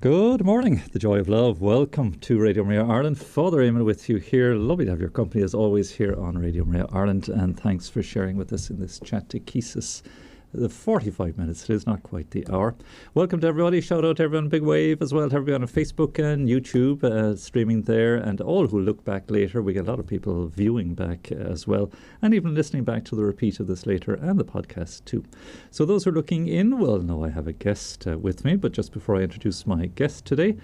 Good morning, the joy of love. Welcome to Radio Maria Ireland. Father Eamonn with you here. Lovely to have your company as always here on Radio Maria Ireland, and thanks for sharing with us in this Chatechesis. The 45 minutes, it is not quite the hour. Welcome to everybody. Shout out to everyone, big wave as well to everybody on Facebook and YouTube, streaming there, and all who look back later. We get a lot of people viewing back as well, and even listening back to the repeat of this later, and the podcast too. So those who are looking in will know I have a guest with me, but just before I introduce my guest today,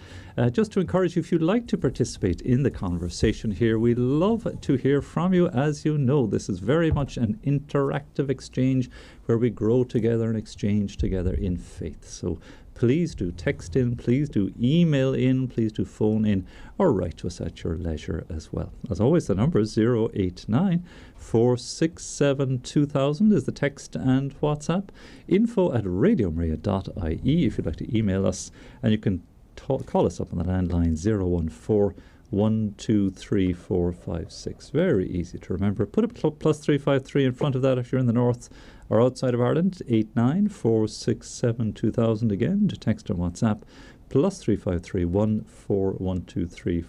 just to encourage you, if you'd like to participate in the conversation here, we love to hear from you. As you know, this is very much an interactive exchange where we grow together and exchange together in faith. So please do text in, please do email in, please do phone in, or write to us at your leisure as well. As always, the number is 089 467 2000 is the text and WhatsApp. info@radiomaria.ie if you'd like to email us, and you can call us up on the landline 014 123456. Very easy to remember. Put a +353 in front of that if you're in the north or outside of Ireland. 89 467 2000 again to text or WhatsApp. +353 14123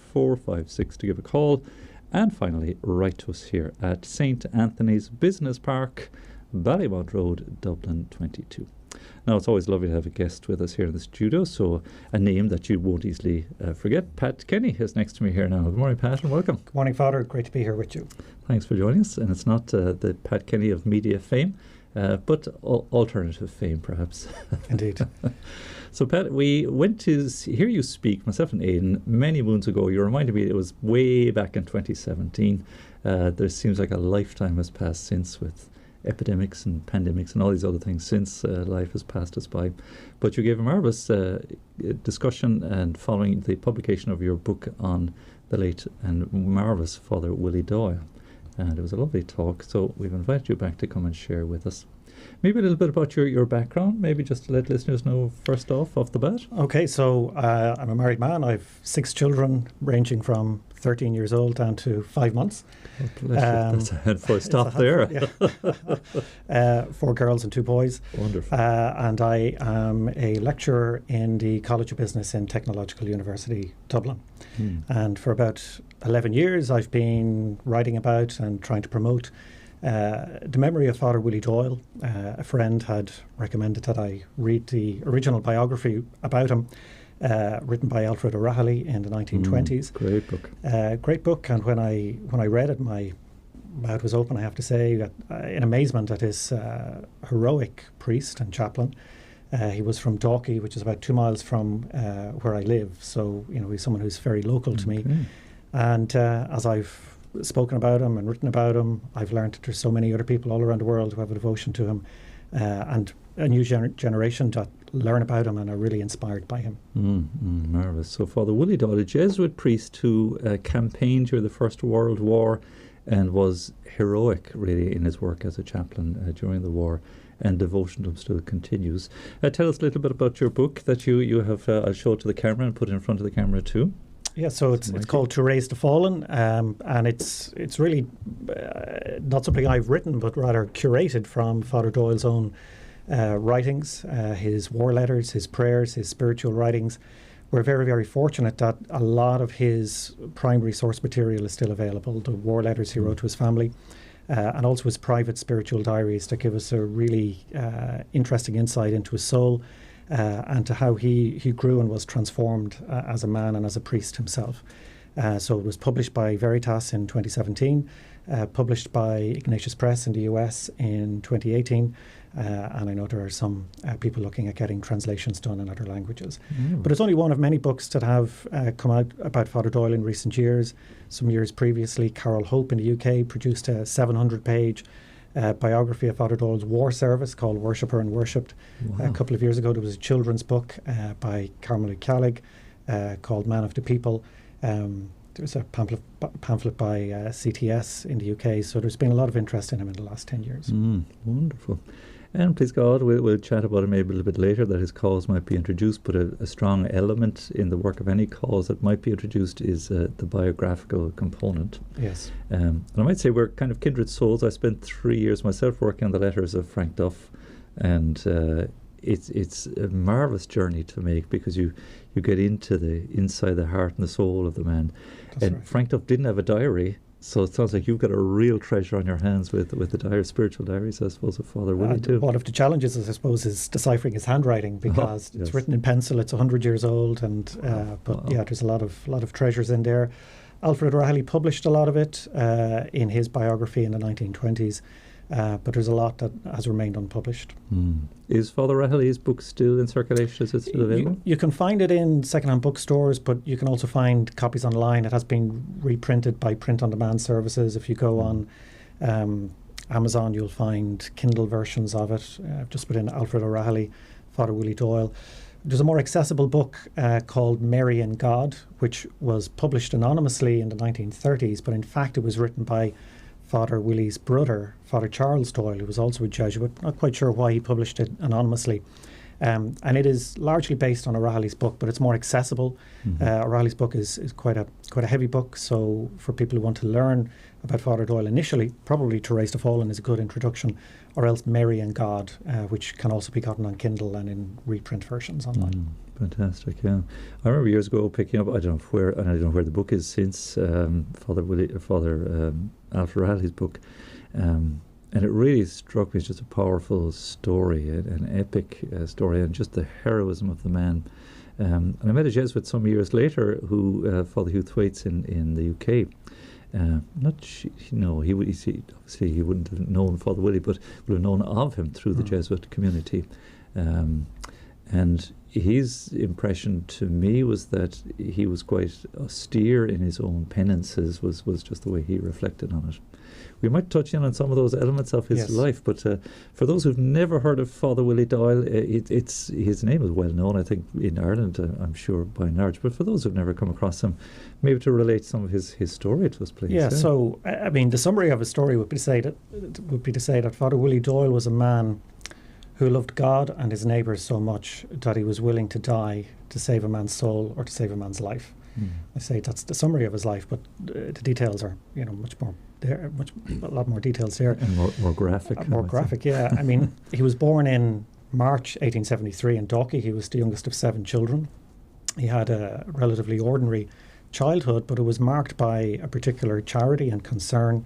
to give a call. And finally, write to us here at St. Anthony's Business Park, Ballymount Road, Dublin 22. Now, it's always lovely to have a guest with us here in the studio, so a name that you won't easily forget. Pat Kenny is next to me here now. Good morning, Pat, and welcome. Good morning, Father. Great to be here with you. Thanks for joining us. And it's not the Pat Kenny of media fame, but alternative fame, perhaps. Indeed. So, Pat, we went to hear you speak, myself and Aidan, many moons ago. You reminded me it was way back in 2017. There seems like a lifetime has passed since, with epidemics and pandemics and all these other things since life has passed us by. But you gave a marvellous discussion, and following the publication of your book on the late and marvellous Father Willie Doyle. And it was a lovely talk, so we've invited you back to come and share with us. Maybe a little bit about your background, maybe just to let listeners know first off the bat. Okay, so I'm a married man. I have 6 children ranging from 13 years old down to 5 months. Oh, that's a handful. Stop there. Yeah. 4 girls and 2 boys. Wonderful. And I am a lecturer in the College of Business in Technological University, Dublin. And for about 11 years, I've been writing about and trying to promote the memory of Father Willie Doyle. A friend had recommended that I read the original biography about him, written by Alfred O'Rahilly in the 1920s. Great book. Great book. And when I read it, my mouth was open, I have to say, in amazement at his heroic priest and chaplain. He was from Dalkey, which is about 2 miles from where I live. So, he's someone who's very local to me. And as I've spoken about him and written about him, I've learned that there's so many other people all around the world who have a devotion to him, and a new generation that learn about him and are really inspired by him. Marvellous. So Father Willie Doyle, a Jesuit priest who campaigned during the First World War and was heroic really in his work as a chaplain during the war, and devotion to him still continues. Tell us a little bit about your book that you have, I'll show it to the camera and put it in front of the camera too. Yeah, so it's called To Raise the Fallen, and it's really not something I've written, but rather curated from Father Doyle's own writings, his war letters, his prayers, his spiritual writings. We're very, very fortunate that a lot of his primary source material is still available. The war letters he wrote to his family, and also his private spiritual diaries that give us a really interesting insight into his soul, and to how he grew and was transformed as a man and as a priest himself. So it was published by Veritas in 2017, published by Ignatius Press in the US in 2018, and I know there are some people looking at getting translations done in other languages. But it's only one of many books that have come out about Father Doyle in recent years. Some years previously, Carol Hope in the UK produced a 700-page biography of Father Doyle's war service called Worshipper and Worshipped. Wow. A couple of years ago, there was a children's book by Carmel Callig called Man of the People. There's a pamphlet by CTS in the UK. So there's been a lot of interest in him in the last 10 years. Wonderful. And please God, we'll chat about it maybe a little bit later, that his cause might be introduced, but a strong element in the work of any cause that might be introduced is the biographical component. Yes. And I might say we're kind of kindred souls. I spent 3 years myself working on the letters of Frank Duff, and it's a marvellous journey to make, because you get into the inside the heart and the soul of the man. That's and right. Frank Duff didn't have a diary, so it sounds like you've got a real treasure on your hands with the diary, spiritual diaries, I suppose, of Father Willie too. One of the challenges, I suppose, is deciphering his handwriting, because yes. it's written in pencil. It's 100 years old, and there's a lot of treasures in there. Alfred O'Reilly published a lot of it in his biography in the 1920s, but there's a lot that has remained unpublished. Is Father O'Reilly's book still in circulation? Is it still available? You can find it in second-hand bookstores, but you can also find copies online. It has been reprinted by print-on-demand services. If you go on Amazon, you'll find Kindle versions of it. Just put in Alfred O'Reilly, Father Willie Doyle. There's a more accessible book called Mary and God, which was published anonymously in the 1930s, but in fact it was written by Father Willie's brother, Father Charles Doyle, who was also a Jesuit. Not quite sure why he published it anonymously. And it is largely based on O'Reilly's book, but it's more accessible. O'Reilly's book is quite a heavy book, so for people who want to learn about Father Doyle initially, probably To Raise the Fallen is a good introduction, or else Mary and God, which can also be gotten on Kindle and in reprint versions online. Fantastic, yeah. I remember years ago picking up, I don't know where the book is since, Father Alfred O'Reilly's book, and it really struck me as just a powerful story, an epic story, and just the heroism of the man. And I met a Jesuit some years later, Father Hugh Thwaites in the UK. Obviously he wouldn't have known Father Willie, but would have known of him through the Jesuit community. And his impression to me was that he was quite austere in his own penances, was just the way he reflected on it. We might touch in on some of those elements of his life, but for those who've never heard of Father Willie Doyle, his name is well known, I think, in Ireland, I'm sure, by and large. But for those who've never come across him, maybe to relate some of his story to us, please. Yeah, so, I mean, the summary of his story would be to say that Father Willie Doyle was a man who loved God and his neighbours so much that he was willing to die to save a man's soul or to save a man's life. I say that's the summary of his life, but the details are, much more there, a lot more details there. And more graphic. More graphic, yeah. I mean, he was born in March 1873 in Dalkey. He was the youngest of 7 children. He had a relatively ordinary childhood, but it was marked by a particular charity and concern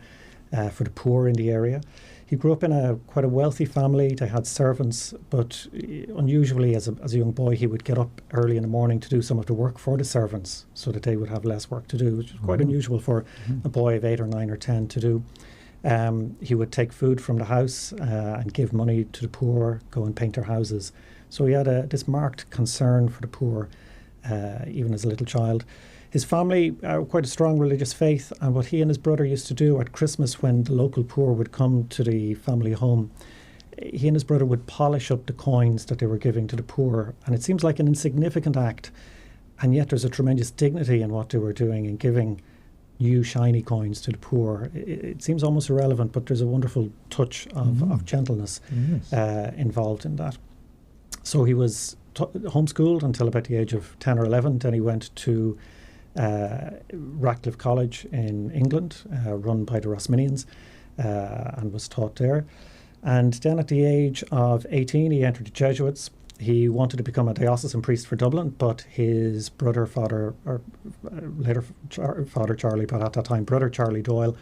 for the poor in the area. He grew up in quite a wealthy family. They had servants, but unusually as a young boy, he would get up early in the morning to do some of the work for the servants so that they would have less work to do, which is quite unusual for a boy of 8 or 9 or 10 to do. He would take food from the house and give money to the poor, go and paint their houses. So he had this marked concern for the poor, even as a little child. His family quite a strong religious faith, and what he and his brother used to do at Christmas when the local poor would come to the family home, he and his brother would polish up the coins that they were giving to the poor. And it seems like an insignificant act, and yet there's a tremendous dignity in what they were doing in giving new shiny coins to the poor. It seems almost irrelevant, but there's a wonderful touch of gentleness involved in that. So he was homeschooled until about the age of 10 or 11. Then he went to Ratcliffe College in England, run by the Rosminians, and was taught there. And then at the age of 18, he entered the Jesuits. He wanted to become a diocesan priest for Dublin, but his brother, Father Charlie, but at that time, Brother Charlie Doyle,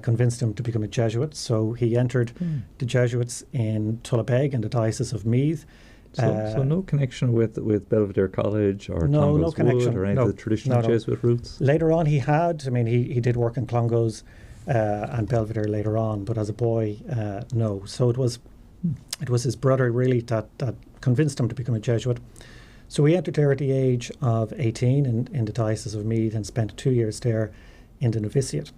convinced him to become a Jesuit. So he entered the Jesuits in Tullabeg in the Diocese of Meath. So no connection with Belvedere College or no connection or any of the traditional Jesuit roots? Later on he had. I mean, he did work in Clongowes and Belvedere later on, but as a boy, no. So it was his brother really that convinced him to become a Jesuit. So he entered there at the age of 18 in the Diocese of Meath and spent 2 years there in the novitiate.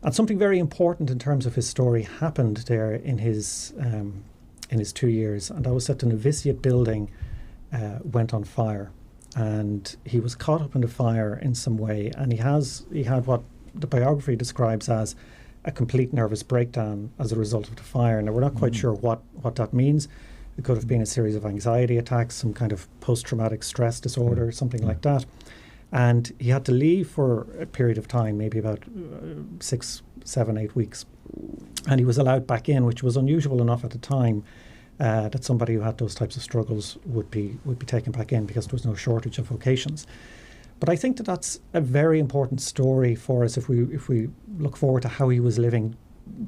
And something very important in terms of his story happened there in his 2 years, and that was that the novitiate building went on fire, and he was caught up in the fire in some way, and he had what the biography describes as a complete nervous breakdown as a result of the fire. Now, we're not quite sure what that means. It could have been a series of anxiety attacks, some kind of post-traumatic stress disorder, something like that. And he had to leave for a period of time, maybe about 6, 7, 8 weeks. And he was allowed back in, which was unusual enough at the time, that somebody who had those types of struggles would be taken back in, because there was no shortage of vocations. But I think that that's a very important story for us if we look forward to how he was living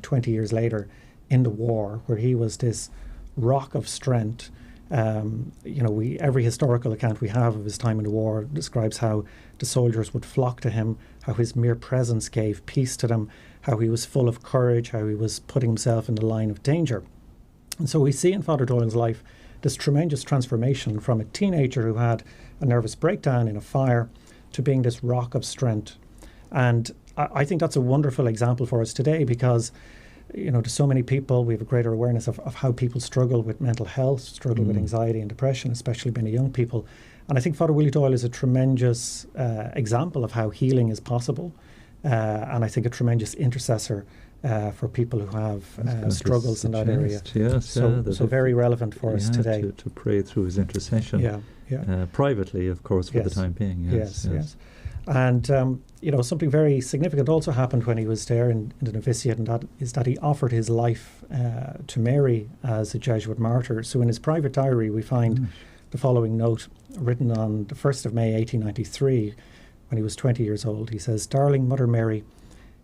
20 years later in the war, where he was this rock of strength. Every historical account we have of his time in the war describes how the soldiers would flock to him, how his mere presence gave peace to them, how he was full of courage, how he was putting himself in the line of danger. And so we see in Father Doyle's life this tremendous transformation from a teenager who had a nervous breakdown in a fire to being this rock of strength. And I think that's a wonderful example for us today, because to so many people, we have a greater awareness of how people struggle with mental health, struggle with anxiety and depression, especially many young people. And I think Father Willie Doyle is a tremendous example of how healing is possible, and I think a tremendous intercessor for people who have struggles in that area. Yes, so very relevant for us today. To pray through his intercession, privately, of course, for the time being. Yes. And something very significant also happened when he was there in the novitiate, and that is that he offered his life to Mary as a Jesuit martyr. So in his private diary, we find the following note written on the 1st of May 1893, when he was 20 years old. He says, "Darling Mother Mary,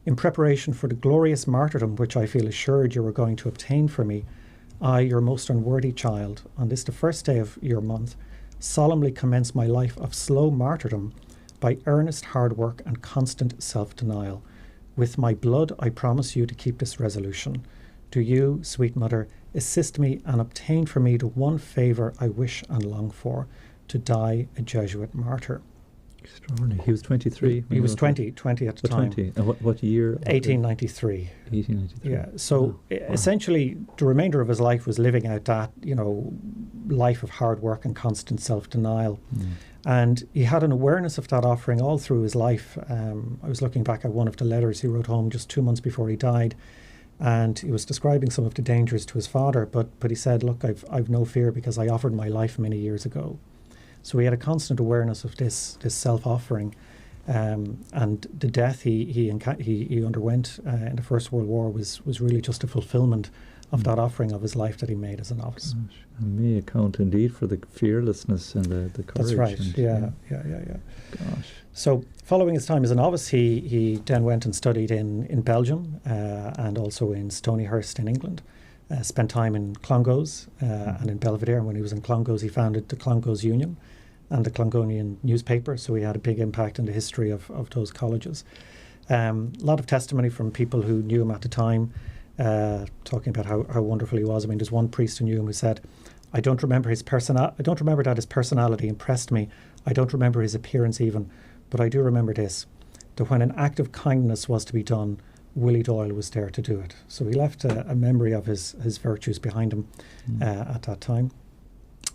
in preparation for the glorious martyrdom which I feel assured you are going to obtain for me, I, your most unworthy child, on this the first day of your month, solemnly commence my life of slow martyrdom by earnest hard work and constant self-denial. With my blood I promise you to keep this resolution. Do you, sweet Mother, assist me and obtain for me the one favour I wish and long for, to die a Jesuit martyr." Extraordinary. He was 23. He was 20 at the time. 20. And what year? 1893. 1893. Yeah. So essentially, the remainder of his life was living out that, life of hard work and constant self-denial. And he had an awareness of that offering all through his life. I was looking back at one of the letters he wrote home just 2 months before he died, and he was describing some of the dangers to his father. But he said, "Look, I've no fear, because I offered my life many years ago." So he had a constant awareness of this self-offering, and the death he underwent in the First World War was really just a fulfilment of that offering of his life that he made as a novice. Gosh, and may account indeed for the fearlessness and the courage. That's right. Yeah. Gosh. So following his time as a novice, he then went and studied in Belgium and also in Stonyhurst in England. Spent time in Clongowes and in Belvedere. And when he was in Clongowes, he founded the Clongowes Union and the Clongonian newspaper. So he had a big impact in the history of those colleges. A lot of testimony from people who knew him at the time, talking about how wonderful he was. I mean, there's one priest who knew him who said, I don't remember that his personality impressed me. I don't remember his appearance even, but I do remember this, that when an act of kindness was to be done, Willie Doyle was there to do it. So he left a memory of his virtues behind him at that time.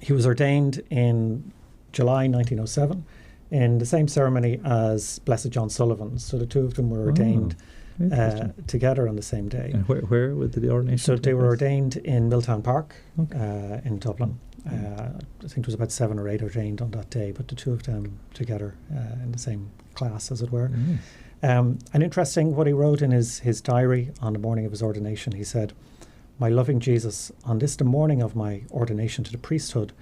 He was ordained in July 1907 in the same ceremony as Blessed John Sullivan. So the two of them were ordained together on the same day. And where would the ordination So they were place? ordained in Milltown Park in Dublin. I think there was about 7 or 8 ordained on that day, but the two of them together in the same class, as it were. And interesting what he wrote in his diary on the morning of his ordination. He said, "My loving Jesus, on this the morning of my ordination to the priesthood,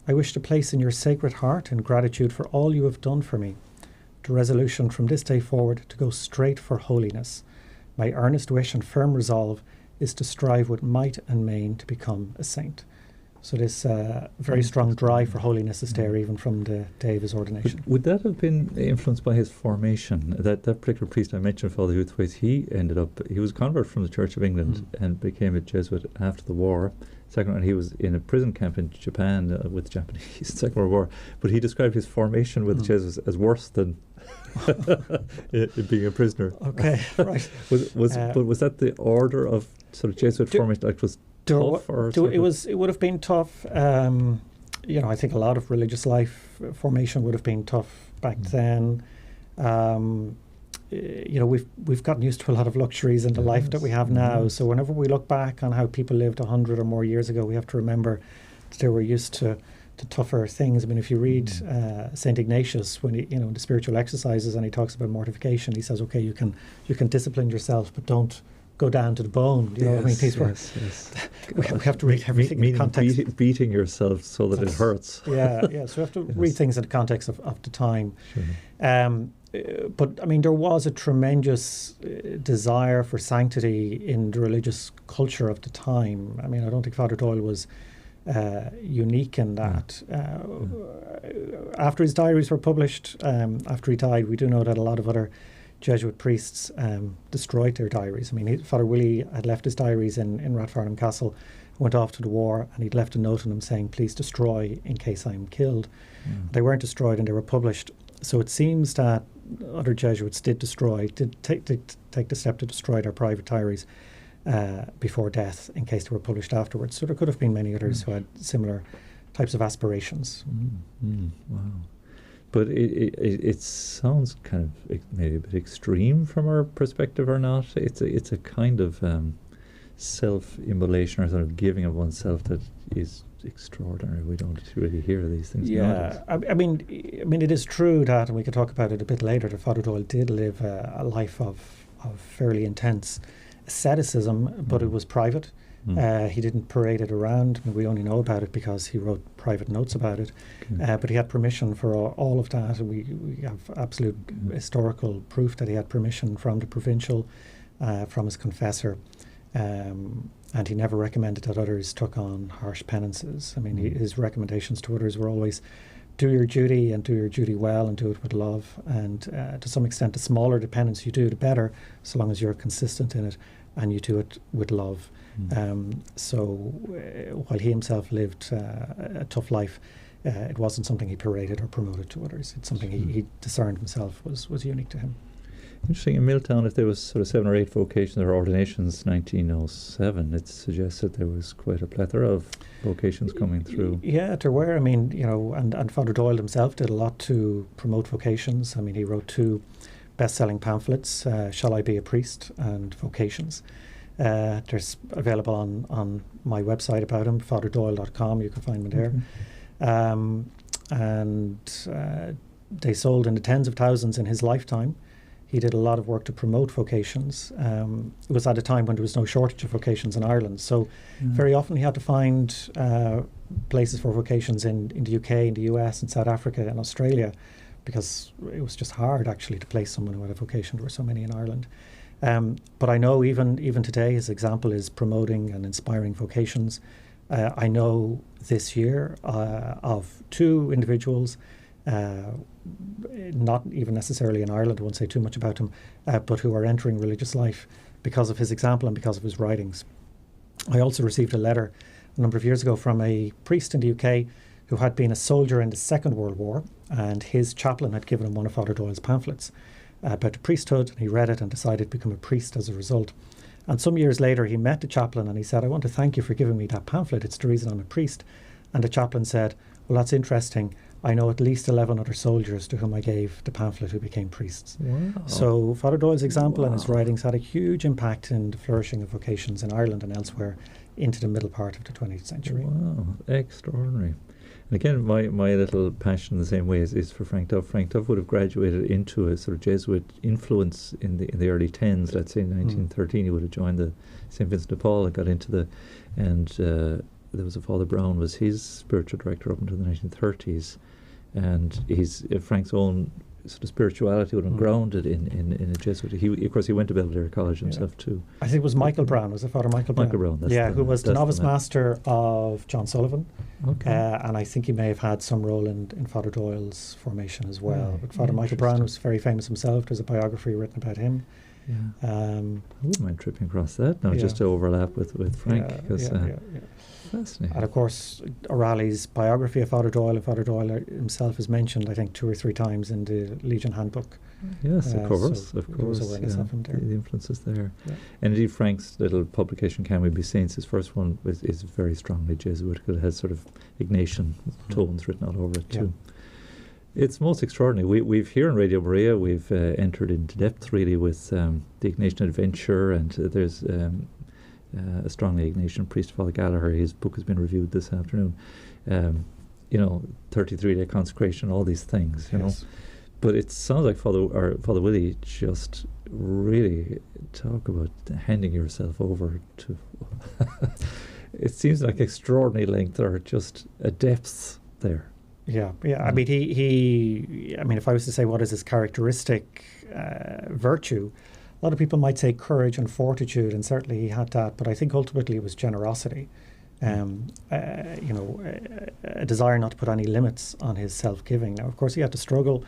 I wish to place in your sacred heart, in gratitude for all you have done for me, the resolution from this day forward to go straight for holiness. My earnest wish and firm resolve is to strive with might and main to become a saint." So this very strong drive for holiness is there even from the day of his ordination. Would that have been influenced by his formation? That particular priest I mentioned, Father Huthwaite, he was a convert from the Church of England and became a Jesuit after the war. And he was in a prison camp in Japan with the Japanese Second World War. But he described his formation with the Jesuits as worse than being a prisoner. Okay, right. But was that the order of sort of Jesuit formation? Like was tough, it would have been tough. I think a lot of religious life formation would have been tough back then. We've gotten used to a lot of luxuries in the life that we have now. So whenever we look back on how people lived 100 or more years ago, we have to remember that they were used to tougher things. I mean, if you read St. Ignatius, when the spiritual exercises, and he talks about mortification, he says, okay, you can discipline yourself, but don't go down to the bone. You know what I mean? These yes. we have to read everything in context. Beating yourself so that it hurts. Yeah. So we have to read things in the context of the time. Sure. But I mean, there was a tremendous desire for sanctity in the religious culture of the time. I mean, I don't think Father Doyle was unique in that. After his diaries were published, after he died, we do know that a lot of other Jesuit priests destroyed their diaries. I mean, Father Willie had left his diaries in Rathfarnham Castle, went off to the war, and he'd left a note in them saying, "Please destroy in case I'm killed." They weren't destroyed, and they were published. So it seems that other Jesuits did take the step to destroy their private diaries before death in case they were published afterwards. So there could have been many others who had similar types of aspirations. Wow. But it sounds kind of maybe a bit extreme from our perspective, or not? It's a kind of self-immolation or sort of giving of oneself that is extraordinary. We don't really hear these things nowadays. I mean, it is true that, and we could talk about it a bit later, that Father Doyle did live a life of fairly intense asceticism, but it was private. He didn't parade it around. I mean, we only know about it because he wrote private notes about it. But he had permission for all of that. We have absolute historical proof that he had permission from the provincial, from his confessor. And he never recommended that others took on harsh penances. I mean, his recommendations to others were always do your duty, and do your duty well, and do it with love. And to some extent, the smaller the penance you do, the better, so long as you're consistent in it and you do it with love. So while he himself lived a tough life, it wasn't something he paraded or promoted to others. It's something he discerned himself was unique to him. Interesting. In Milltown, if there was sort of 7 or 8 vocations or ordinations, 1907, it suggests that there was quite a plethora of vocations coming through. Yeah, there were. I mean, you know, and Father Doyle himself did a lot to promote vocations. I mean, he wrote 2 best-selling pamphlets, Shall I Be a Priest and Vocations. There's available on my website about him, fatherdoyle.com. You can find me there. And they sold in the tens of thousands in his lifetime. He did a lot of work to promote vocations. It was at a time when there was no shortage of vocations in Ireland. So very often he had to find places for vocations in the UK, in the US, in South Africa, and Australia, because it was just hard actually to place someone who had a vocation. There were so many in Ireland. But I know even today his example is promoting and inspiring vocations. I know this year of 2 individuals, not even necessarily in Ireland, I won't say too much about them, but who are entering religious life because of his example and because of his writings. I also received a letter a number of years ago from a priest in the UK who had been a soldier in the Second World War, and his chaplain had given him one of Father Doyle's pamphlets about the priesthood, and he read it and decided to become a priest as a result. And some years later he met the chaplain and he said, "I want to thank you for giving me that pamphlet. It's the reason I'm a priest." And the chaplain said, "Well, that's interesting. I know at least 11 other soldiers to whom I gave the pamphlet who became priests." Wow. So Father Doyle's example and his writings had a huge impact in the flourishing of vocations in Ireland and elsewhere into the middle part of the 20th century. Wow, extraordinary. And again, my little passion in the same way is for Frank Duff. Frank Duff would have graduated into a sort of Jesuit influence in the early 10s. Let's say in 1913 he would have joined the St. Vincent de Paul and got into there was a Father Brown was his spiritual director up until the 1930s. And Frank's own sort of spirituality would have been grounded in a Jesuit. Of course, he went to Belvedere College himself too. I think it was Michael Brown. Was it Father Michael Brown? Michael Brown, who was the novice master of John Sullivan. Okay. And I think he may have had some role in Father Doyle's formation as well. But Father Michael Brown was very famous himself. There's a biography written about him. Yeah. I wouldn't mind tripping across that now, just to overlap with Frank. Fascinating. And of course, O'Reilly's biography of Father Doyle, and Father Doyle himself is mentioned, I think, 2 or 3 times in the Legion Handbook. Yes, of course. Awareness of him there. The influence is there. Yeah. And indeed, Frank's little publication, Can We Be Saints, his first one is very strongly Jesuitical. It has sort of Ignatian tones written all over it too. It's most extraordinary. We've here on Radio Maria, we've entered into depth really with the Ignatian Adventure, and there's a strongly Ignatian priest, Father Gallagher. His book has been reviewed this afternoon. 33-day consecration, all these things, you know. But it sounds like Father Willie just really talk about handing yourself over to... It seems like extraordinary length or just a depth there. Yeah. I mean, I mean, if I was to say what is his characteristic virtue, a lot of people might say courage and fortitude, and certainly he had that. But I think ultimately it was generosity. A desire not to put any limits on his self-giving. Now, of course, he had to struggle.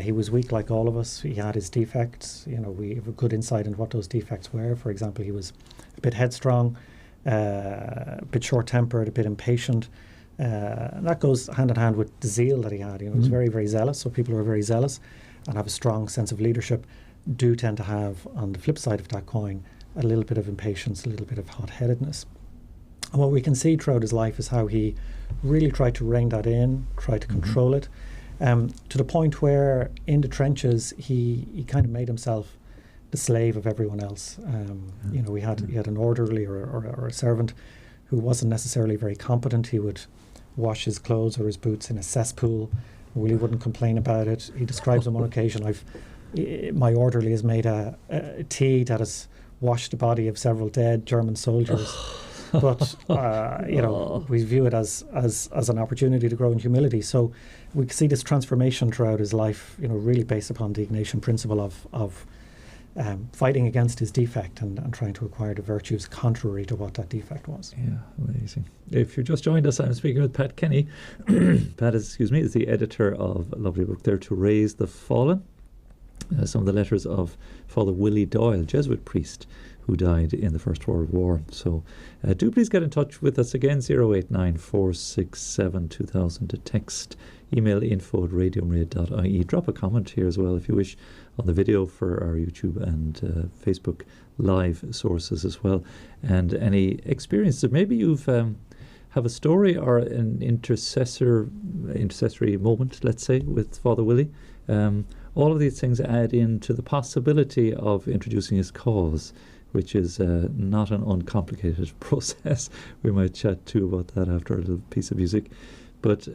He was weak like all of us. He had his defects. We have a good insight into what those defects were. For example, he was a bit headstrong, a bit short-tempered, a bit impatient. And that goes hand in hand with the zeal that he had. He was very, very zealous. So people who are very zealous and have a strong sense of leadership do tend to have, on the flip side of that coin, a little bit of impatience, a little bit of hot-headedness. And what we can see throughout his life is how he really tried to rein that in, tried to control it, to the point where in the trenches he kind of made himself the slave of everyone else. He had an orderly or a servant who wasn't necessarily very competent. He would wash his clothes or his boots in a cesspool. Willie wouldn't complain about it. He describes on one occasion, my orderly has made a tea that has washed the body of several dead German soldiers. But we view it as an opportunity to grow in humility. So we see this transformation throughout his life, really based upon the Ignatian principle of fighting against his defect and trying to acquire the virtues contrary to what that defect was. Yeah, amazing. If you just joined us, I'm speaking with Pat Kenny. Pat is the editor of a lovely book there, To Raise the Fallen. Some of the letters of Father Willie Doyle, Jesuit priest, who died in the First World War. So do please get in touch with us again, 089 467 2000 to text, email info@radiomaria.ie. Drop a comment here as well if you wish on the video for our YouTube and Facebook live sources as well. And any experiences, maybe you've have a story or an intercessory moment, let's say, with Father Willie. All of these things add into the possibility of introducing his cause, which is not an uncomplicated process. We might chat too about that after a little piece of music. But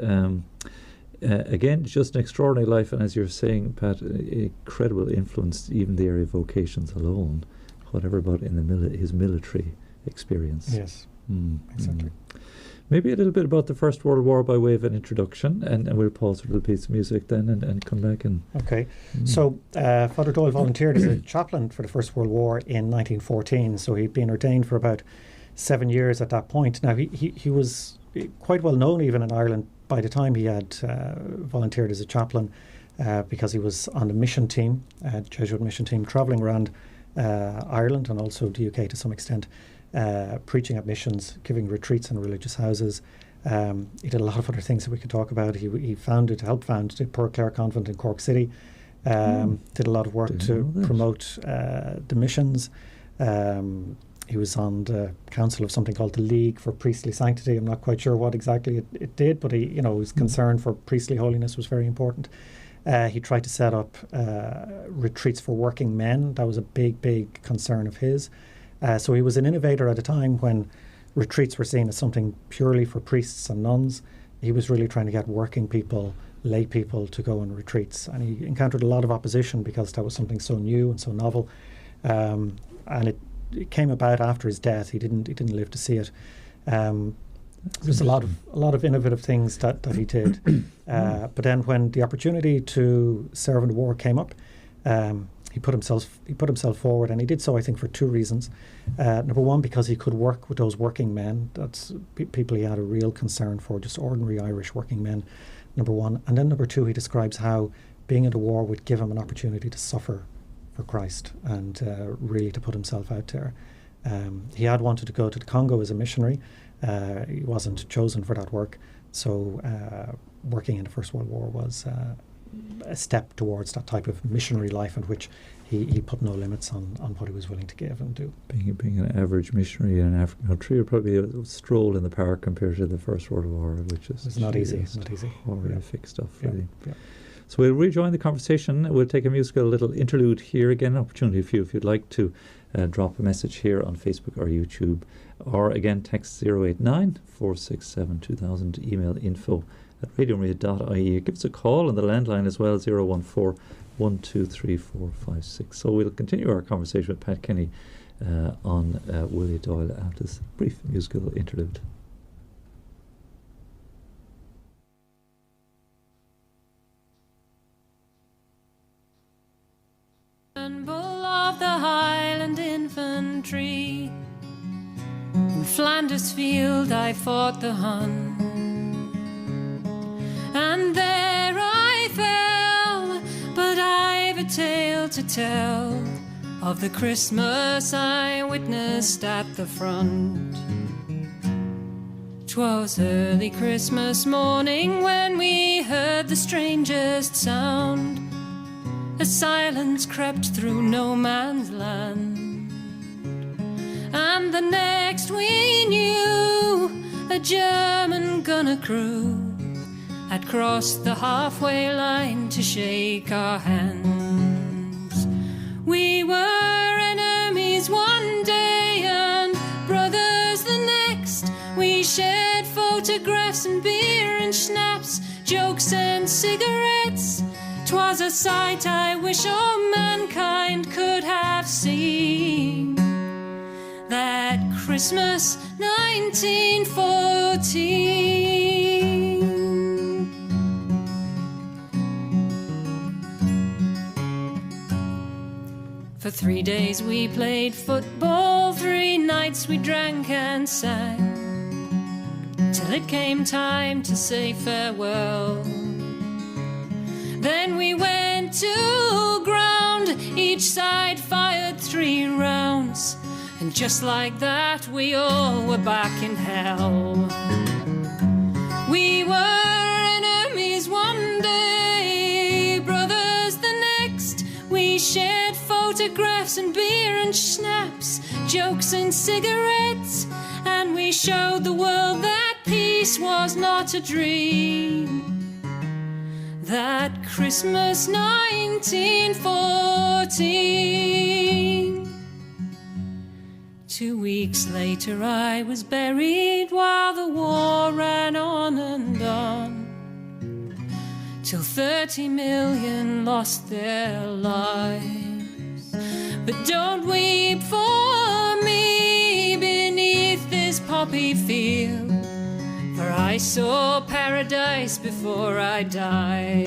again, just an extraordinary life, and as you're saying, Pat, incredible influence, even the area of vocations alone, whatever about in his military experience. Yes, exactly. Maybe a little bit about the First World War by way of an introduction, and we'll pause for a little piece of music then and come back and... Okay. So Father Doyle volunteered as a chaplain for the First World War in 1914, so he'd been ordained for about 7 years at that point. Now, he was quite well known even in Ireland by the time he had volunteered as a chaplain, because he was on the mission team, Jesuit mission team, travelling around Ireland and also the UK to some extent, preaching at missions, giving retreats in religious houses. He did a lot of other things that we could talk about. He helped found the Poor Clare Convent in Cork City. Did a lot of work to promote the missions. He was on the council of something called the League for Priestly Sanctity. I'm not quite sure what exactly it did, but his concern for priestly holiness was very important. He tried to set up retreats for working men. That was a big, big concern of his. So he was an innovator at a time when retreats were seen as something purely for priests and nuns. He was really trying to get working people, lay people, to go on retreats. And he encountered a lot of opposition because that was something so new and so novel. And it came about after his death. He didn't live to see it. There's a lot of innovative things that he did. But then when the opportunity to serve in the war came up, he put himself forward, and he did so, I think, for two reasons. Number one, because he could work with those working men. That's people he had a real concern for, just ordinary Irish working men, number one. And then number two, he describes how being in the war would give him an opportunity to suffer for Christ and really to put himself out there. He had wanted to go to the Congo as a missionary. He wasn't chosen for that work. So working in the First World War was a step towards that type of missionary life in which he put no limits on what he was willing to give and do. Being an average missionary in an African country, would probably a stroll in the park compared to the First World War, which is... It's not easy. It's not easy. Horrific stuff, Yeah. really. Yeah. So we'll rejoin the conversation. We'll take a musical little interlude here. Again, an opportunity for you if you'd like to drop a message here on Facebook or YouTube. Or again, text 089 467 2000, email info@radiomaria.ie. Give us a call on the landline as well, 014 123456. So we'll continue our conversation with Pat Kenny on Willie Doyle after this brief musical interlude. Of the Highland Infantry, in Flanders Field I fought the Hun, and there I fell, but I've a tale to tell of the Christmas I witnessed at the front. 'Twas early Christmas morning when we heard the strangest sound. A silence crept through no man's land, and the next we knew, a German gunner crew had crossed the halfway line to shake our hands. We were enemies one day and brothers the next. We shared photographs and beer and schnapps, jokes and cigarettes. 'Twas a sight I wish all mankind could have seen. That Christmas 1914. For 3 days we played football, 3 nights we drank and sang, till it came time to say farewell. Then we went to ground, each side fired 3 rounds, and just like that we all were back in hell. We were enemies one day, brothers the next. We shared photographs and beer and schnapps, jokes and cigarettes, and we showed the world that peace was not a dream. That Christmas 1914. 2 weeks later I was buried while the war ran on and on, till 30 million lost their lives. But don't weep for me beneath this poppy field, for I saw paradise before I died.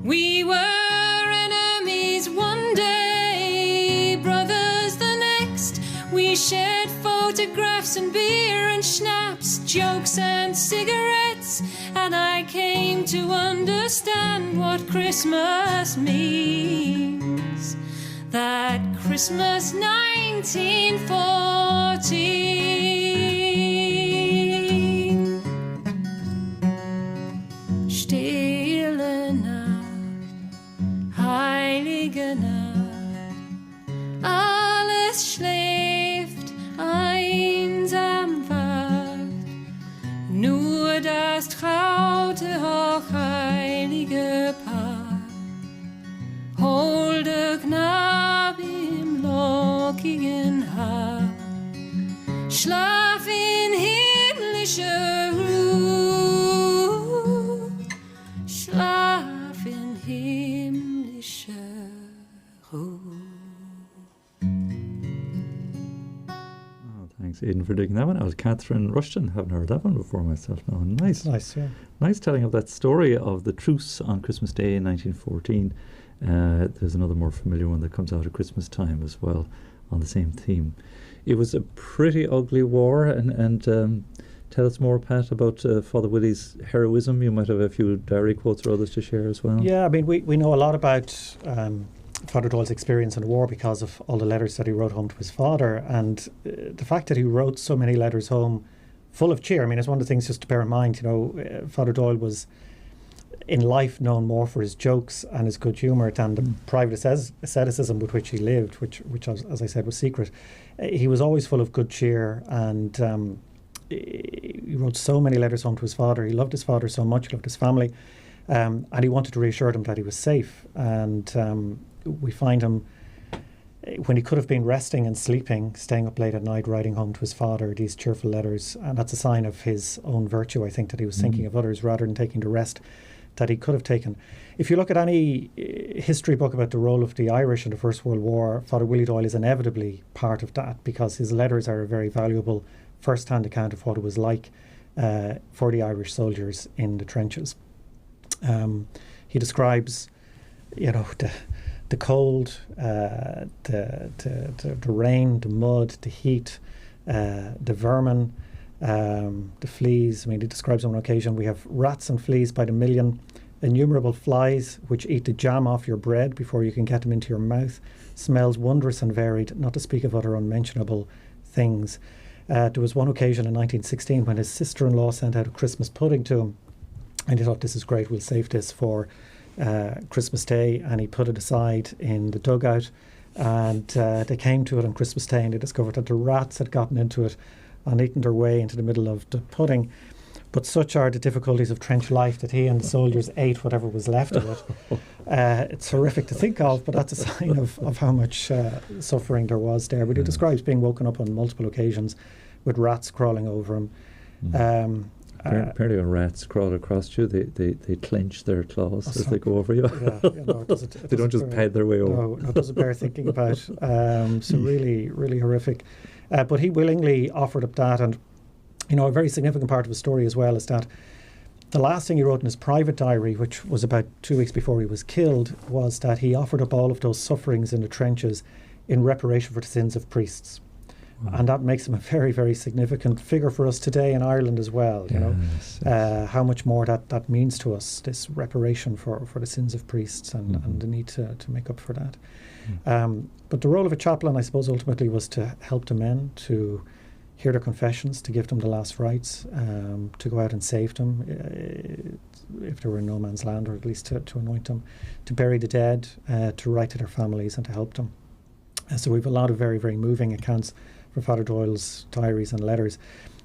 We were enemies one day, brothers the next. We shared photographs and beer and schnapps, jokes and cigarettes, and I came to understand what Christmas means. That Christmas 1914. Stille Nacht, heilige Nacht, alles schläft, einsam wacht, nur das traute, hochheilige Paar, holde Knabe im lockigen Haar, schlaf in himmlischer Ruhe, schlaf in himmlischer Ruhe. Oh, thanks, Aidan, for digging that one out. Catherine Rushton, haven't heard that one before myself. No, nice. Nice, yeah. Nice telling of that story of the truce on Christmas Day in 1914. There's another more familiar one that comes out at Christmas time as well, on the same theme. It was a pretty ugly war, and tell us more, Pat, about Father Willie's heroism. You might have a few diary quotes or others to share as well. Yeah, I mean, we know a lot about Father Doyle's experience in the war because of all the letters that he wrote home to his father, and the fact that he wrote so many letters home full of cheer. I mean, it's one of the things just to bear in mind. You know, Father Doyle was in life known more for his jokes and his good humour than the private asceticism with which he lived, which as I said, was secret. He was always full of good cheer, and he wrote so many letters home to his father. He loved his father so much, he loved his family, and he wanted to reassure them that he was safe. And we find him, when he could have been resting and sleeping, staying up late at night, writing home to his father these cheerful letters. And that's a sign of his own virtue, I think, that he was thinking of others rather than taking the rest that he could have taken. If you look at any history book about the role of the Irish in the First World War, Father Willie Doyle is inevitably part of that, because his letters are a very valuable first-hand account of what it was like for the Irish soldiers in the trenches. He describes, the cold, the rain, the mud, the heat, the vermin, the fleas. I mean, he describes on one occasion, we have rats and fleas by the million, innumerable flies which eat the jam off your bread before you can get them into your mouth, smells wondrous and varied, not to speak of other unmentionable things. There was one occasion in 1916 when his sister-in-law sent out a Christmas pudding to him, and he thought, this is great, we'll save this for Christmas Day, and he put it aside in the dugout, and they came to it on Christmas Day, and they discovered that the rats had gotten into it and eaten their way into the middle of the pudding. But such are the difficulties of trench life that he and the soldiers ate whatever was left of it. It's horrific to think of, but that's a sign of how much suffering there was there. But he describes being woken up on multiple occasions with rats crawling over him. Apparently when rats crawl across you, they clench their claws as they go over you. They don't just pad their way over. No, it doesn't bear thinking about. So really, really horrific. But he willingly offered up that. And, a very significant part of his story as well is that the last thing he wrote in his private diary, which was about 2 weeks before he was killed, was that he offered up all of those sufferings in the trenches in reparation for the sins of priests. And that makes him a very, very significant figure for us today in Ireland as well. Yes. How much more that means to us, this reparation for the sins of priests and the need to make up for that. But the role of a chaplain, I suppose, ultimately was to help the men to hear their confessions, to give them the last rites, to go out and save them if they were in no man's land, or at least to anoint them, to bury the dead, to write to their families and to help them. So we have a lot of very, very moving accounts from Father Doyle's diaries and letters.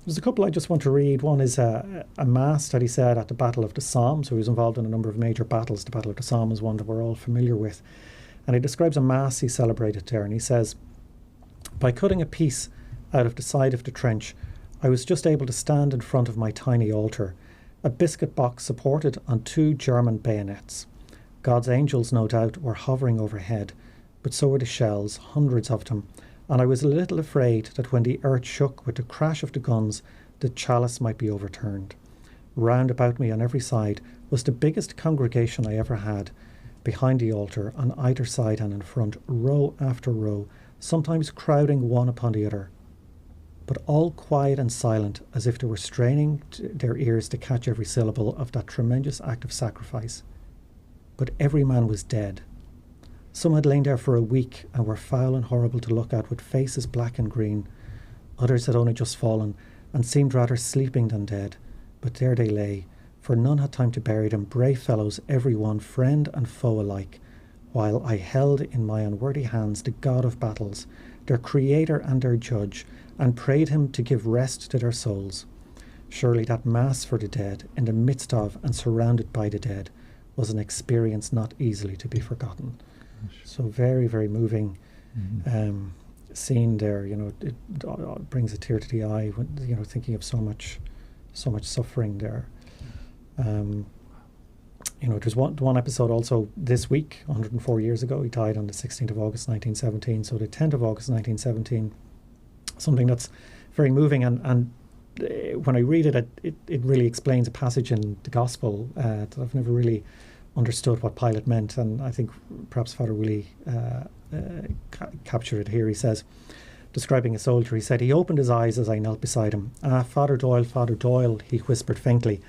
There's a couple I just want to read. One is a mass that he said at the Battle of the Somme. So he was involved in a number of major battles. The Battle of the Somme is one that we're all familiar with. And he describes a mass he celebrated there. And he says, by cutting a piece out of the side of the trench, I was just able to stand in front of my tiny altar, a biscuit box supported on 2 German bayonets. God's angels, no doubt, were hovering overhead, but so were the shells, hundreds of them, and I was a little afraid that when the earth shook with the crash of the guns, the chalice might be overturned. Round about me on every side was the biggest congregation I ever had, behind the altar, on either side and in front, row after row, sometimes crowding one upon the other, but all quiet and silent, as if they were straining their ears to catch every syllable of that tremendous act of sacrifice. But every man was dead. Some had lain there for a week and were foul and horrible to look at, with faces black and green. Others had only just fallen and seemed rather sleeping than dead. But there they lay, for none had time to bury them, brave fellows, every one, friend and foe alike, while I held in my unworthy hands the God of battles, their creator and their judge, and prayed him to give rest to their souls. Surely that mass for the dead, in the midst of and surrounded by the dead, was an experience not easily to be forgotten. So very, very moving scene there. It brings a tear to the eye when, thinking of so much suffering there. There's one episode also this week, 104 years ago. He died on the 16th of August 1917. So the 10th of August 1917, something that's very moving, and when I read it really explains a passage in the Gospel that I've never really understood what Pilate meant, and I think perhaps Father Willie captured it here. He says, describing a soldier, he said, he opened his eyes as I knelt beside him. Father Doyle, he whispered faintly,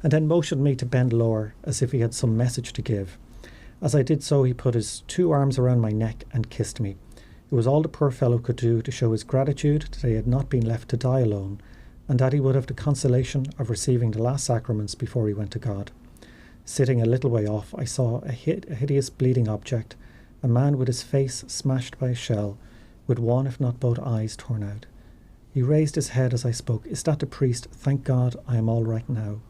and then motioned me to bend lower, as if he had some message to give. As I did so, he put his 2 arms around my neck and kissed me. It was all the poor fellow could do to show his gratitude that he had not been left to die alone, and that he would have the consolation of receiving the last sacraments before he went to God. Sitting a little way off, I saw a hideous bleeding object, a man with his face smashed by a shell, with one if not both eyes torn out. He raised his head as I spoke. Is that the priest? Thank God, I am all right now.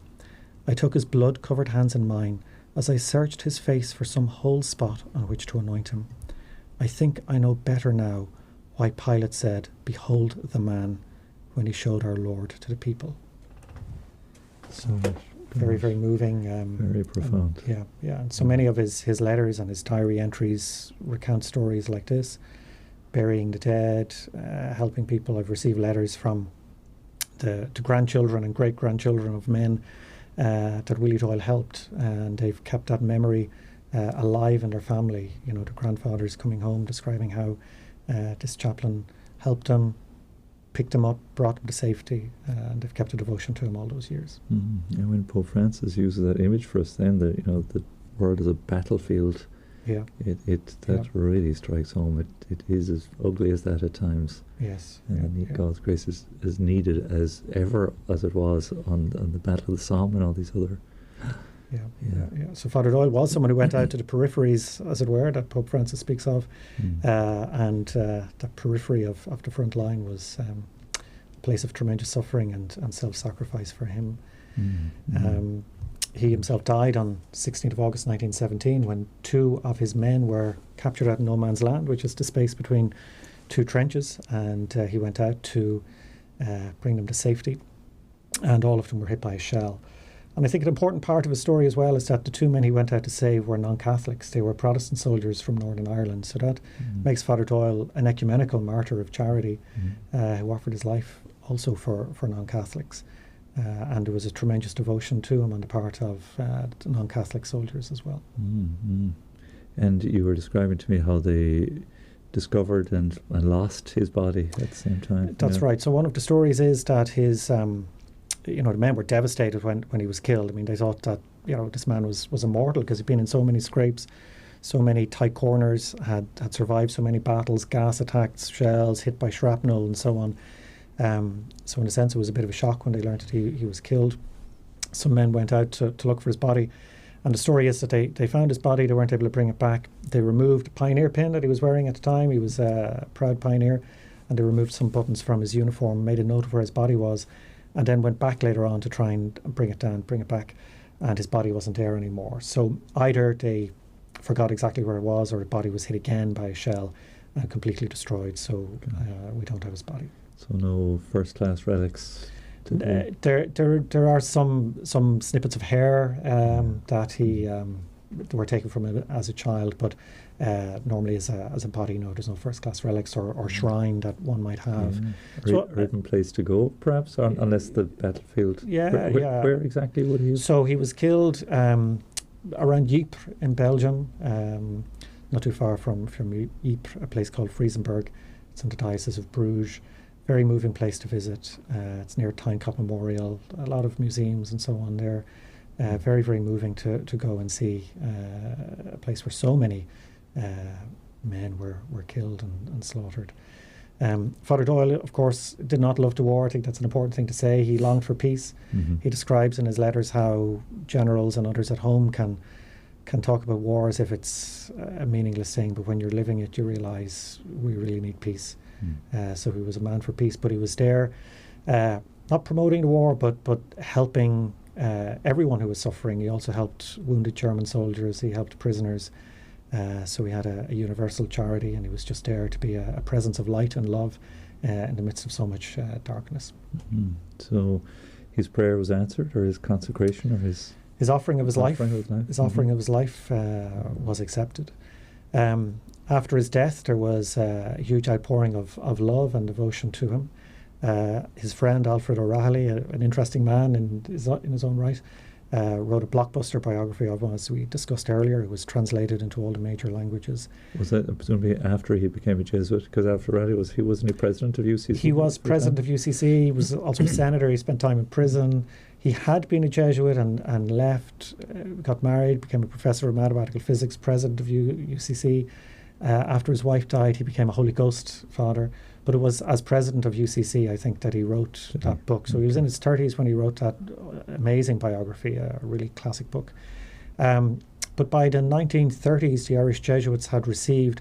I took his blood-covered hands in mine as I searched his face for some whole spot on which to anoint him. I think I know better now why Pilate said, "Behold the man," when he showed our Lord to the people. So Very, very moving. Very profound. And so many of his letters and his diary entries recount stories like this: burying the dead, helping people. I've received letters from the grandchildren and great-grandchildren of men that Willie Doyle helped, and they've kept that memory alive in their family. You know, the grandfathers coming home describing how this chaplain helped them, picked him up, brought him to safety, and they've kept a devotion to him all those years. And when Pope Francis uses that image for us, then the world is a battlefield. That really strikes home. It is as ugly as that at times. Yes. And God's grace is as needed as ever as it was on the Battle of the Somme and all these other. So Father Doyle was someone who went out to the peripheries, as it were, that Pope Francis speaks of, and the periphery of the front line was a place of tremendous suffering and self-sacrifice for him. He himself died on 16th of August 1917 when 2 of his men were captured out in no man's land, which is the space between 2 trenches, and he went out to bring them to safety, and all of them were hit by a shell. And I think an important part of his story as well is that the 2 men he went out to save were non-Catholics. They were Protestant soldiers from Northern Ireland. So that makes Father Doyle an ecumenical martyr of charity who offered his life also for non-Catholics. And there was a tremendous devotion to him on the part of the non-Catholic soldiers as well. And you were describing to me how they discovered and lost his body at the same time. That's right. So one of the stories is that his... the men were devastated when he was killed. I mean, they thought that, this man was immortal because he'd been in so many scrapes, so many tight corners, had survived so many battles, gas attacks, shells, hit by shrapnel and so on. So in a sense, it was a bit of a shock when they learned that he was killed. Some men went out to look for his body. And the story is that they found his body, they weren't able to bring it back. They removed the pioneer pin that he was wearing at the time. He was a proud pioneer. And they removed some buttons from his uniform, made a note of where his body was, and then went back later on to try and bring it back, and his body wasn't there anymore. So either they forgot exactly where it was, or his body was hit again by a shell and completely destroyed. So we don't have his body. So no first-class relics. There are some snippets of hair that he were taken from him as a child, but normally as a body, there's no first-class relics or shrine that one might have. So, written place to go, perhaps, unless the battlefield. Where exactly would he? So he was killed around Ypres in Belgium, not too far from Ypres, a place called Friesenberg. It's in the Diocese of Bruges. Very moving place to visit. It's near Tyne-Cop Memorial. A lot of museums and so on there. Very, very moving to go and see a place where so many men were killed and slaughtered. Father Doyle, of course, did not love the war. I think that's an important thing to say. He longed for peace. He describes in his letters how generals and others at home can talk about war as if it's a meaningless thing, but when you're living it, you realise we really need peace. So he was a man for peace, but he was there, not promoting the war, but helping everyone who was suffering. He also helped wounded German soldiers. He helped prisoners. So he had a universal charity, and he was just there to be a presence of light and love in the midst of so much darkness. So his prayer was answered, or his consecration, or his offering of his life. His offering of his life was accepted. After his death, there was a huge outpouring of love and devotion to him. His friend Alfred O'Reilly, an interesting man in his own right, wrote a blockbuster biography of him, as we discussed earlier. It was translated into all the major languages. Was that presumably after he became a Jesuit? Because Alfred O'Reilly wasn't he president of UCC? He was president of UCC. He was also a senator. He spent time in prison. He had been a Jesuit and left, got married, became a professor of mathematical physics, president of UCC. After his wife died, he became a Holy Ghost father. But it was as president of UCC, I think, that he wrote that book. So he was in his 30s when he wrote that amazing biography, a really classic book. But by the 1930s, the Irish Jesuits had received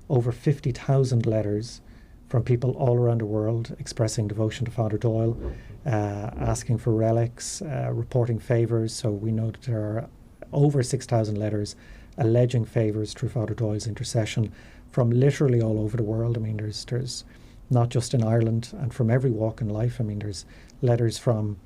over 50,000 letters from people all around the world expressing devotion to Father Doyle, asking for relics, reporting favours. So we know that there are over 6,000 letters alleging favours through Father Doyle's intercession from literally all over the world. I mean, there's not just in Ireland, and from every walk in life. I mean, there's letters from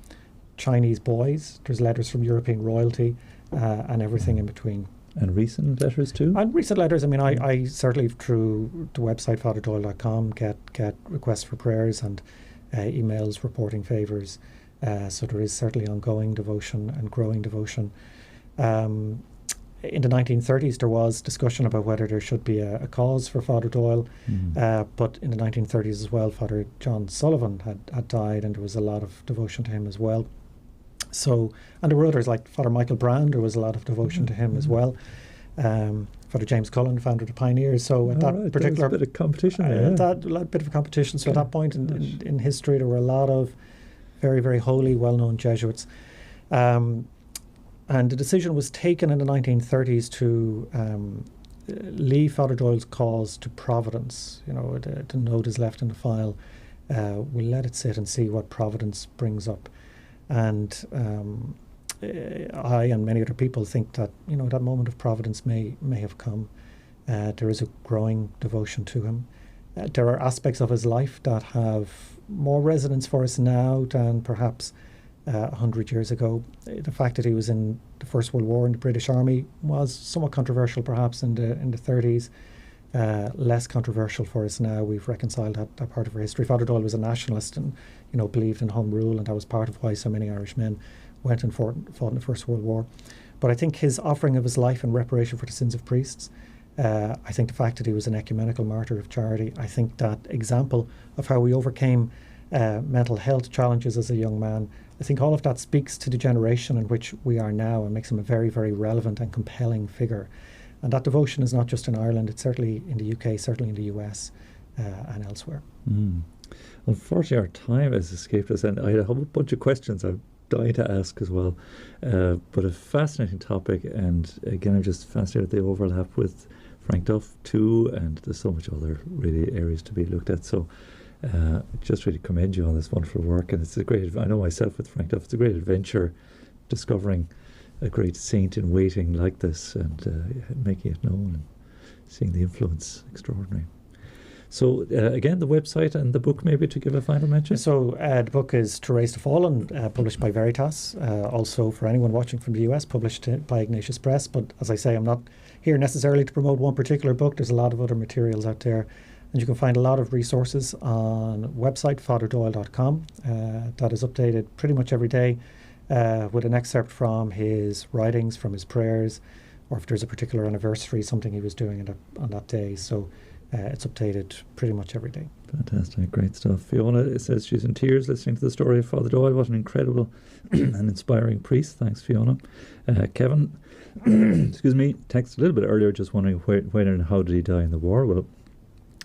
Chinese boys, there's letters from European royalty, and everything in between. And recent letters too? And recent letters, I mean, I certainly through the website fatherdoyle.com get requests for prayers and emails reporting favours. So there is certainly ongoing devotion and growing devotion. In the 1930s, there was discussion about whether there should be a cause for Father Doyle, but in the 1930s as well, Father John Sullivan had died, and there was a lot of devotion to him as well. So, and there were others like Father Michael Brand, there was a lot of devotion to him as well. Father James Cullen, founder of the Pioneers. So at that particular bit of competition, a bit of a competition. So at that point in history, there were a lot of very, very holy, well-known Jesuits. And the decision was taken in the 1930s to leave Father Doyle's cause to Providence. You know, the note is left in the file. We'll let it sit and see what Providence brings up. And I and many other people think that, you know, that moment of providence may have come. There is a growing devotion to him. There are aspects of his life that have more resonance for us now than perhaps 100 years ago. The fact that he was in the First World War in the British Army was somewhat controversial perhaps in the 30s. Less controversial for us now. We've reconciled that part of our history. Father Doyle was a nationalist and, you know, believed in home rule, and that was part of why so many Irish men went and fought in the First World War. But I think his offering of his life in reparation for the sins of priests, I think the fact that he was an ecumenical martyr of charity, I think that example of how we overcame mental health challenges as a young man, I think all of that speaks to the generation in which we are now and makes him a very, very relevant and compelling figure. And that devotion is not just in Ireland, it's certainly in the UK, certainly in the US and elsewhere. Unfortunately, our time has escaped us, and I had a whole bunch of questions I'm dying to ask as well. But a fascinating topic, and again, I'm just fascinated at the overlap with Frank Duff too, and there's so much other really areas to be looked at. So just really commend you on this wonderful work, and it's a great, I know myself with Frank Duff, it's a great adventure discovering a great saint in waiting like this and making it known and seeing the influence. Extraordinary. So again, the website and the book, maybe to give a final mention. So the book is To Raise the Fallen, published by Veritas. Also, for anyone watching from the US, published by Ignatius Press. But as I say, I'm not here necessarily to promote one particular book. There's a lot of other materials out there. And you can find a lot of resources on website fatherdoyle.com. That is updated pretty much every day with an excerpt from his writings, from his prayers, or if there's a particular anniversary, something he was doing on that day. So it's updated pretty much every day. Fantastic, great stuff. Fiona says she's in tears listening to the story of Father Doyle. What an incredible and inspiring priest. Thanks, Fiona. Kevin, excuse me, texted a little bit earlier, just wondering when and how did he die in the war. Well,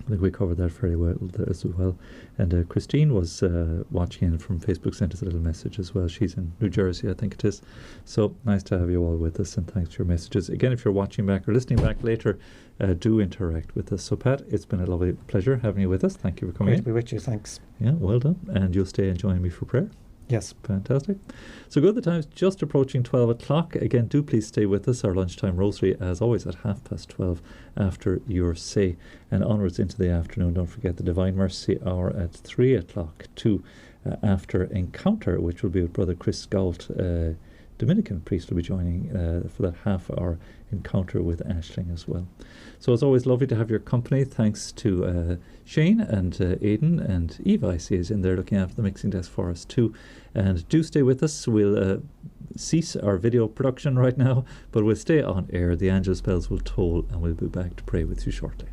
I think we covered that fairly well as well. And Christine was watching in from Facebook, sent us a little message as well. She's in New Jersey, I think it is. So nice to have you all with us, and thanks for your messages. Again, if you're watching back or listening back later, do interact with us. So Pat, it's been a lovely pleasure having you with us. Thank you for coming Great to be with you, thanks. Yeah, well done. And you'll stay and join me for prayer? Yes. Fantastic. So good, the time's just approaching 12 o'clock. Again, do please stay with us. Our lunchtime rosary, as always, at 12:30 after your say. And onwards into the afternoon, don't forget the Divine Mercy Hour at 3 o'clock too, after Encounter, which will be with Brother Chris Gault, Dominican priest, will be joining for that half-hour encounter with Aisling as well. So it's always lovely to have your company. Thanks to Shane and Aidan and Eva, I see, is in there looking after the mixing desk for us too. And do stay with us. We'll cease our video production right now, but we'll stay on air. The Angelus bells will toll, and we'll be back to pray with you shortly.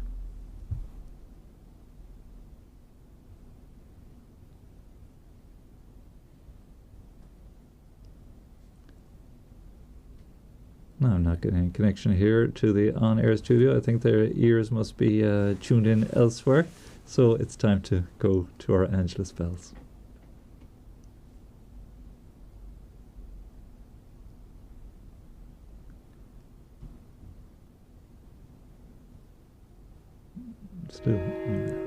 No, I'm not getting any connection here to the on-air studio. I think their ears must be tuned in elsewhere. So it's time to go to our Angelus bells. Still.